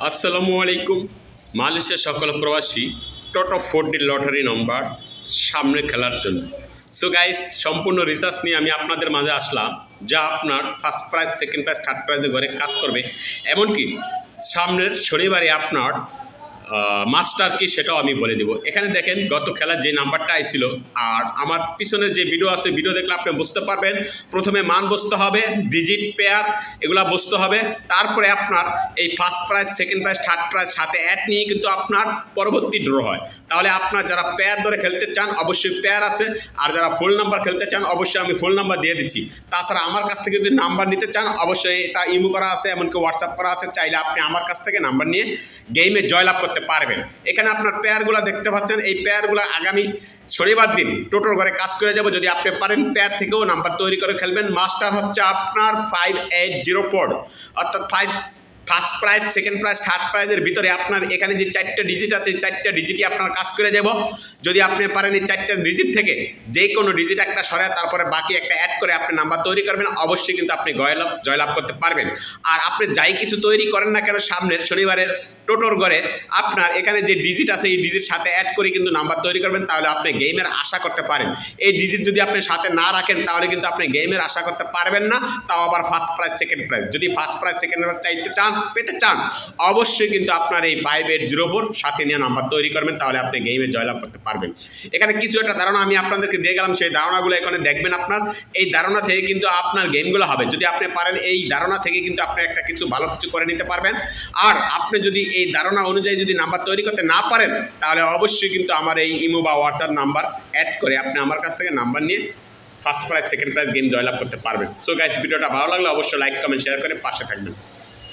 আসসালামু আলাইকুম। মালয়েশিয়ার সকল প্রবাসী টোটো 4D লটারি নম্বর সামনে খেলার জন্য। সো গাইস, সম্পূর্ণ রিসার্চ নিয়ে আমি আপনাদের মাঝে আসলাম, যা আপনার first prize, second prize, third প্রাইজের ঘরে কাজ করবে। এমনকি সামনের শনিবারে আপনার মাস্টার কি সেটাও আমি বলে দেবো। এখানে দেখেন গত খেলার যে নাম্বারটা আইছিল আর আমার পিছনের যে ভিডিও আছে, ভিডিও দেখলে আপনি বুঝতে পারবেন। প্রথমে মান বসতে হবে, ডিজিট, পেয়ার এগুলা বসতে হবে। তারপরে আপনার এই first prize, second prize, third prize সাথে অ্যাড নিয়ে কিন্তু আপনার পরবর্তী ড্র হয়। তাহলে আপনার যারা পেয়ার ধরে খেলতে চান অবশ্যই পেয়ার আছে, আর যারা ফুল নাম্বার খেলতে চান অবশ্যই আমি ফুল নাম্বার দিয়ে দিচ্ছি। তাছাড়া আমার কাছ থেকে যদি নাম্বার নিতে চান অবশ্যই এটা ইমো করা আছে, এমনকি হোয়াটসঅ্যাপ করা আছে। চাইলে আপনি আমার কাছ থেকে নাম্বার নিয়ে গেমে জয়লাভ করতে পারবেন। এখানে আপনার পেয়ারগুলো দেখতে পাচ্ছেন, এই পেয়ারগুলো আগামী শনিবার দিন টোটোর ঘরে কাজ করে যাব। যদি আপনি পারেন পেয়ার থেকেও নাম্বার তৈরি করে খেলবেন। মাস্টার হচ্ছে আপনার 5804, অর্থাৎ first prize, second prize, third প্রাইজের ভিতরে আপনার এখানে যে 4টা ডিজিট আছে, এই 4টা ডিজিটই আপনার কাজ করে যাব। যদি আপনি পারেন এই 4টা ডিজিট থেকে যে কোনো ডিজিট একটা সরায় তারপরে বাকি একটা অ্যাড করে আপনি নাম্বার তৈরি করবেন, অবশ্যই কিন্তু আপনি জয়লাভ করতে পারবেন। আর আপনি যাই কিছু তৈরি করেন না কেন, সামনের শনিবারের টোটোর ঘরে আপনার এখানে যে ডিজিট আছে এই ডিজিট সাথে অ্যাড করে কিন্তু নাম্বার তৈরি করবেন, তাহলে আপনি গেমের আশা করতে পারেন। এই ডিজিট যদি আপনি সাথে না রাখেন তাহলে কিন্তু আপনি গেমের আশা করতে পারবেন না, তাও আবার ফার্স্ট প্রাইজ, সেকেন্ড প্রাইজ। যদি ফার্স্ট প্রাইজ, সেকেন্ড প্রাইজ পেতে চান অবশ্যই কিন্তু আপনার এই 5804 সাথে নিয়ে নাম্বার তৈরি করবেন, তাহলে আপনি গেমে জয়লাভ করতে পারবেন। এখানে কিছু একটা ধারণা আমি আপনাদেরকে দিয়ে গেলাম, সেই ধারণাগুলো এখানে দেখবেন। আপনার এই ধারণা থেকে কিন্তু আপনার গেমগুলো হবে। যদি আপনি পারেন এই ধারণা থেকে কিন্তু আপনি একটা কিছু ভালো কিছু করে নিতে পারবেন। আর আপনি যদি এই ধারণা অনুযায়ী যদি নাম্বার তৈরি করতে না পারেন তাহলে অবশ্যই কিন্তু আমার এই ইমো বা হোয়াটসঅ্যাপ নাম্বার অ্যাড করে আপনি আমার কাছ থেকে নাম্বার নিয়ে first prize, second prize game জয়লাভ করতে পারবেন। সো গাইস, ভিডিওটা ভালো লাগলে অবশ্যই লাইক, কমেন্ট, শেয়ার করে পাশে থাকবেন।